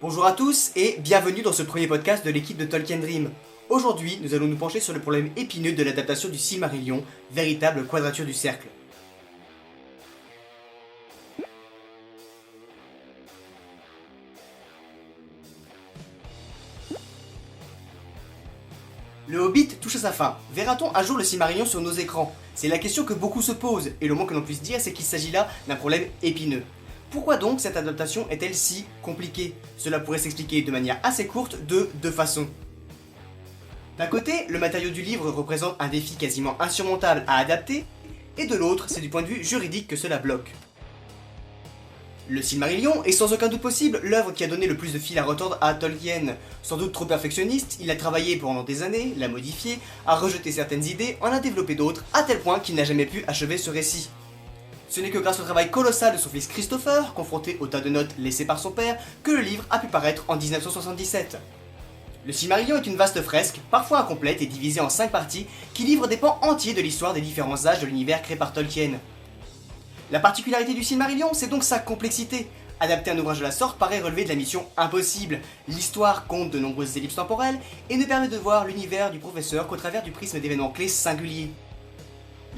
Bonjour à tous et bienvenue dans ce premier podcast de l'équipe de Tolkien Dream. Aujourd'hui, nous allons nous pencher sur le problème épineux de l'adaptation du Silmarillion, véritable quadrature du cercle. Le Hobbit touche à sa fin. Verra-t-on un jour le Silmarillion sur nos écrans? C'est la question que beaucoup se posent, et le moins que l'on puisse dire, c'est qu'il s'agit là d'un problème épineux. Pourquoi donc cette adaptation est-elle si compliquée? Cela pourrait s'expliquer de manière assez courte de deux façons. D'un côté, le matériau du livre représente un défi quasiment insurmontable à adapter, et de l'autre, c'est du point de vue juridique que cela bloque. Le Silmarillion est sans aucun doute possible l'œuvre qui a donné le plus de fil à retordre à Tolkien. Sans doute trop perfectionniste, il a travaillé pendant des années, l'a modifié, a rejeté certaines idées, en a développé d'autres, à tel point qu'il n'a jamais pu achever ce récit. Ce n'est que grâce au travail colossal de son fils Christopher, confronté au tas de notes laissées par son père, que le livre a pu paraître en 1977. Le Silmarillion est une vaste fresque, parfois incomplète et divisée en 5 parties, qui livre des pans entiers de l'histoire des différents âges de l'univers créé par Tolkien. La particularité du Silmarillion, c'est donc sa complexité. Adapter un ouvrage de la sorte paraît relever de la mission impossible. L'histoire compte de nombreuses ellipses temporelles et ne permet de voir l'univers du professeur qu'au travers du prisme d'événements clés singuliers.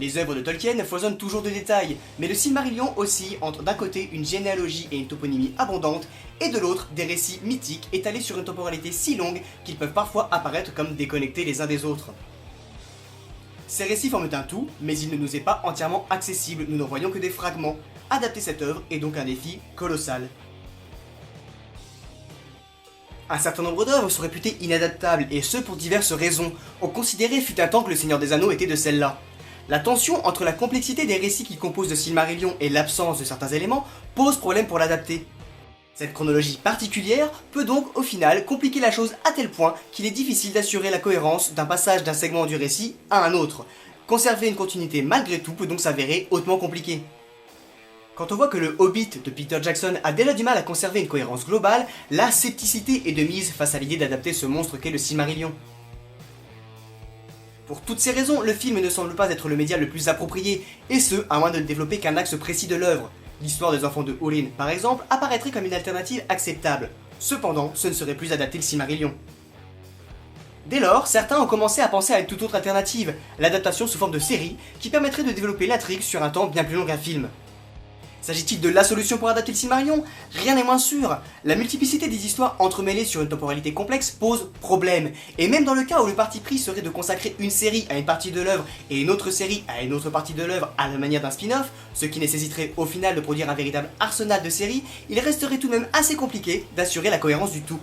Les œuvres de Tolkien foisonnent toujours de détails, mais le Silmarillion oscille entre d'un côté une généalogie et une toponymie abondante, et de l'autre des récits mythiques étalés sur une temporalité si longue qu'ils peuvent parfois apparaître comme déconnectés les uns des autres. Ces récits forment un tout, mais il ne nous est pas entièrement accessible, nous n'en voyons que des fragments. Adapter cette œuvre est donc un défi colossal. Un certain nombre d'œuvres sont réputées inadaptables, et ce pour diverses raisons. On considérait fut un temps que le Seigneur des Anneaux était de celle-là. La tension entre la complexité des récits qui composent le Silmarillion et l'absence de certains éléments pose problème pour l'adapter. Cette chronologie particulière peut donc au final compliquer la chose à tel point qu'il est difficile d'assurer la cohérence d'un passage d'un segment du récit à un autre. Conserver une continuité malgré tout peut donc s'avérer hautement compliqué. Quand on voit que le Hobbit de Peter Jackson a déjà du mal à conserver une cohérence globale, la scepticité est de mise face à l'idée d'adapter ce monstre qu'est le Silmarillion. Pour toutes ces raisons, le film ne semble pas être le média le plus approprié, et ce, à moins de ne développer qu'un axe précis de l'œuvre. L'histoire des enfants de Húrin, par exemple, apparaîtrait comme une alternative acceptable. Cependant, ce ne serait plus adapter le Silmarillion. Dès lors, certains ont commencé à penser à une toute autre alternative, l'adaptation sous forme de série, qui permettrait de développer l'intrigue sur un temps bien plus long qu'un film. S'agit-il de la solution pour adapter le Silmarillion? Rien n'est moins sûr. La multiplicité des histoires entremêlées sur une temporalité complexe pose problème. Et même dans le cas où le parti pris serait de consacrer une série à une partie de l'œuvre et une autre série à une autre partie de l'œuvre à la manière d'un spin-off, ce qui nécessiterait au final de produire un véritable arsenal de séries, il resterait tout de même assez compliqué d'assurer la cohérence du tout.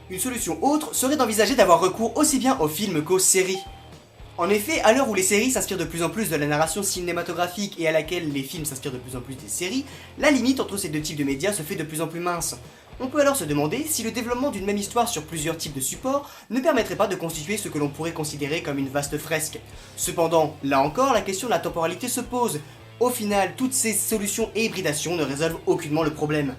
Une solution autre serait d'envisager d'avoir recours aussi bien aux films qu'aux séries. En effet, à l'heure où les séries s'inspirent de plus en plus de la narration cinématographique et à laquelle les films s'inspirent de plus en plus des séries, la limite entre ces deux types de médias se fait de plus en plus mince. On peut alors se demander si le développement d'une même histoire sur plusieurs types de supports ne permettrait pas de constituer ce que l'on pourrait considérer comme une vaste fresque. Cependant, là encore, la question de la temporalité se pose. Au final, toutes ces solutions et hybridations ne résolvent aucunement le problème.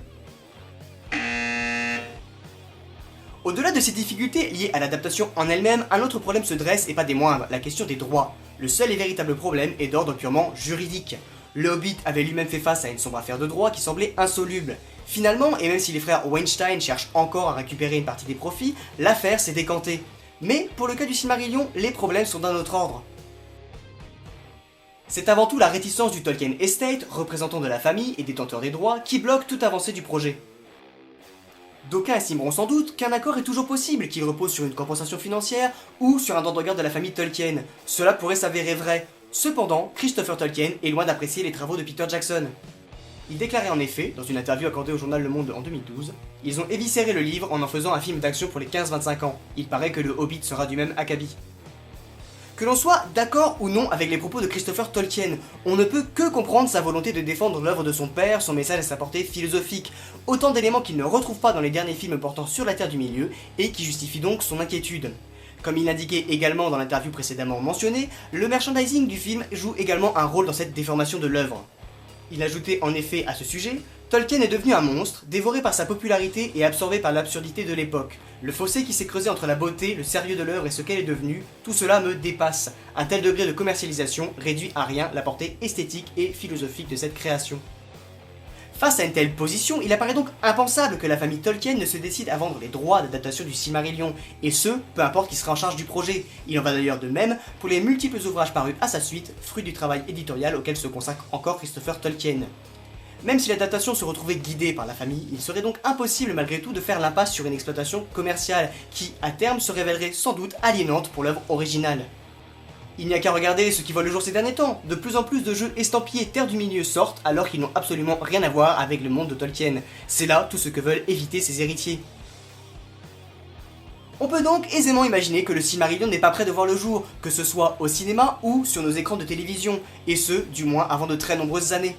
Au-delà de ces difficultés liées à l'adaptation en elle-même, un autre problème se dresse et pas des moindres, la question des droits. Le seul et véritable problème est d'ordre purement juridique. Le Hobbit avait lui-même fait face à une sombre affaire de droit qui semblait insoluble. Finalement, et même si les frères Weinstein cherchent encore à récupérer une partie des profits, l'affaire s'est décantée. Mais pour le cas du Silmarillion, les problèmes sont d'un autre ordre. C'est avant tout la réticence du Tolkien Estate, représentant de la famille et détenteur des droits, qui bloque toute avancée du projet. D'aucuns estimeront sans doute qu'un accord est toujours possible, qu'il repose sur une compensation financière ou sur un droit de regard de la famille Tolkien. Cela pourrait s'avérer vrai. Cependant, Christopher Tolkien est loin d'apprécier les travaux de Peter Jackson. Il déclarait en effet, dans une interview accordée au journal Le Monde en 2012, « Ils ont éviscéré le livre en faisant un film d'action pour les 15-25 ans. Il paraît que le Hobbit sera du même acabit. » Que l'on soit d'accord ou non avec les propos de Christopher Tolkien, on ne peut que comprendre sa volonté de défendre l'œuvre de son père, son message et sa portée philosophique, autant d'éléments qu'il ne retrouve pas dans les derniers films portant sur la Terre du Milieu, et qui justifient donc son inquiétude. Comme il l'indiquait également dans l'interview précédemment mentionnée, le merchandising du film joue également un rôle dans cette déformation de l'œuvre. Il ajoutait en effet à ce sujet: Tolkien est devenu un monstre, dévoré par sa popularité et absorbé par l'absurdité de l'époque. Le fossé qui s'est creusé entre la beauté, le sérieux de l'œuvre et ce qu'elle est devenue, tout cela me dépasse. Un tel degré de commercialisation réduit à rien la portée esthétique et philosophique de cette création. Face à une telle position, il apparaît donc impensable que la famille Tolkien ne se décide à vendre les droits d'adaptation du Silmarillion, et ce, peu importe qui sera en charge du projet. Il en va d'ailleurs de même pour les multiples ouvrages parus à sa suite, fruit du travail éditorial auquel se consacre encore Christopher Tolkien. Même si l'adaptation se retrouvait guidée par la famille, il serait donc impossible malgré tout de faire l'impasse sur une exploitation commerciale, qui à terme se révélerait sans doute aliénante pour l'œuvre originale. Il n'y a qu'à regarder ce qui voit le jour ces derniers temps. De plus en plus de jeux estampillés Terre du Milieu sortent alors qu'ils n'ont absolument rien à voir avec le monde de Tolkien. C'est là tout ce que veulent éviter ses héritiers. On peut donc aisément imaginer que le Silmarillion n'est pas prêt de voir le jour, que ce soit au cinéma ou sur nos écrans de télévision, et ce, du moins avant de très nombreuses années.